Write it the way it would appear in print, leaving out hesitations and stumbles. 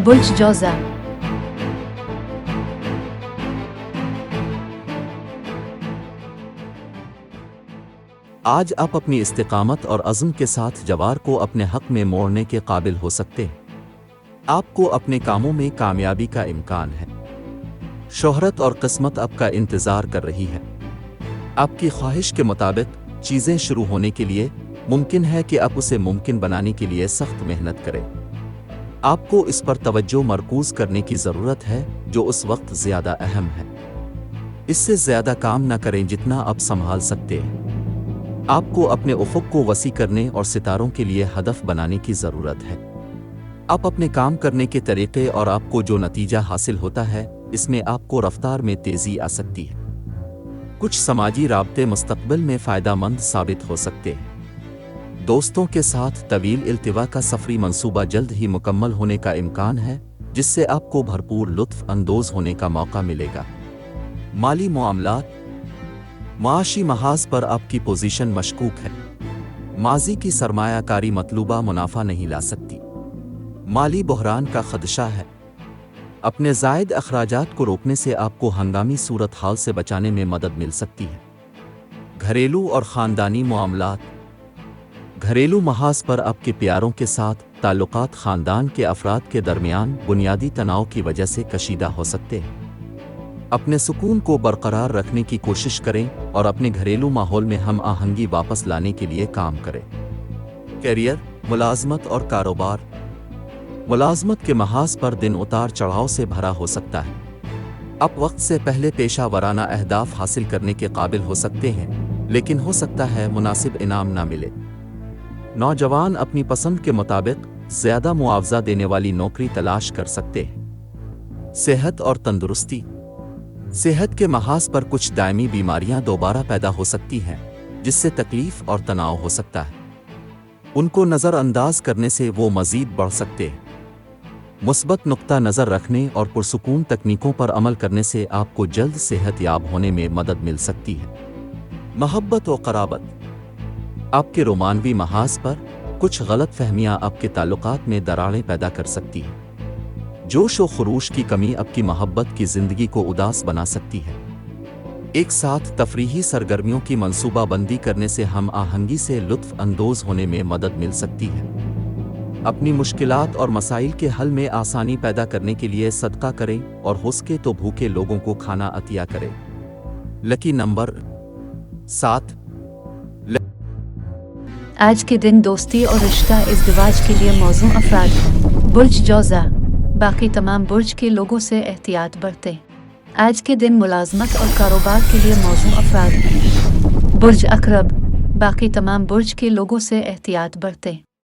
बुर्ज जौज़ा। आज आप अपनी इस्तिकामत और अज़्म के साथ जवार को अपने हक़ में मोड़ने के काबिल हो सकते हैं। आपको अपने कामों में कामयाबी का इम्कान है। शोहरत और किस्मत आपका इंतज़ार कर रही है। आपकी ख्वाहिश के मुताबिक चीज़ें शुरू होने के लिए मुमकिन है कि आप उसे मुमकिन बनाने के लिए सख्त मेहनत करें। आपको इस पर तवज्जो मरकूज़ करने की ज़रूरत है जो उस वक्त ज़्यादा अहम है। इससे ज़्यादा काम न करें जितना आप संभाल सकते हैं। आपको अपने उफ़ुक़ को वसी करने और सितारों के लिए हदफ बनाने की ज़रूरत है। आप अपने काम करने के तरीक़े और आपको जो नतीजा हासिल होता है इसमें आपको रफ्तार में तेज़ी आ सकती है। कुछ समाजी राब्ते मुस्तक़बिल में फ़ायदेमंद साबित हो सकते हैं। दोस्तों के साथ तवील इल्तिवा का सफ़री मंसूबा जल्द ही मुकम्मल होने का इम्कान है, जिससे आपको भरपूर लुत्फ़ अंदोज़ होने का मौका मिलेगा। माली मामलात, माशी महाज पर आपकी पोजीशन मशकूक है। माजी की सरमायाकारी मतलूबा मुनाफा नहीं ला सकती। माली बहरान का खदशा है। अपने ज़ायद अखराजात को रोकने से आपको हंगामी सूरत हाल से बचाने में मदद मिल सकती है। घरेलू और ख़ानदानी मामलात, घरेलू महाज पर आपके प्यारों के साथ ताल्लुकात ख़ानदान के अफराद के दरमियान बुनियादी तनाव की वजह से कशीदा हो सकते हैं। अपने सुकून को बरकरार रखने की कोशिश करें और अपने घरेलू माहौल में हम आहंगी वापस लाने के लिए काम करें। कैरियर, मुलाजमत और कारोबार, मुलाजमत के महाज पर दिन उतार चढ़ाव से भरा हो सकता है। आप वक्त से पहले पेशा वराना अहदाफ हासिल करने के काबिल हो सकते हैं, लेकिन हो सकता है मुनासिब इनाम ना मिले। नौजवान अपनी पसंद के मुताबिक ज़्यादा मुआवजा देने वाली नौकरी तलाश कर सकते हैं। सेहत और तंदुरुस्ती, सेहत के महाज पर कुछ दायमी बीमारियां दोबारा पैदा हो सकती हैं, जिससे तकलीफ और तनाव हो सकता है। उनको नज़रअंदाज करने से वो मज़ीद बढ़ सकते हैं। मुस्बत नुक्ता नज़र रखने और पुरसुकून तकनीकों पर अमल करने से आपको जल्द सेहत याब होने में मदद मिल सकती है। मोहब्बत और क़राबत, आपके रोमानवी महाज पर कुछ गलत फहमियाँ आपके ताल्लुकात में दरारें पैदा कर सकती हैं। जोश व खरूश की कमी आपकी मोहब्बत की ज़िंदगी को उदास बना सकती है। एक साथ तफरीही सरगर्मियों की मंसूबाबंदी करने से हम आहंगी से लुत्फ़ अंदोज़ होने में मदद मिल सकती है। अपनी मुश्किलात और मसाइल के हल में आसानी पैदा करने के लिए सदका करें और हो सके तो भूखे लोगों को खाना अतिया करें। Lucky number 7। आज के दिन दोस्ती और रिश्ता इज़्दिवाज के लिए मौजूद अफराद। बुर्ज जौज़ा, बाकी तमाम बुर्ज के लोगों से एहतियात बरतें। आज के दिन मुलाजमत और कारोबार के लिए मौजूद अफराद। बुर्ज अकरब, बाकी तमाम बुर्ज के लोगों से एहतियात बरतें।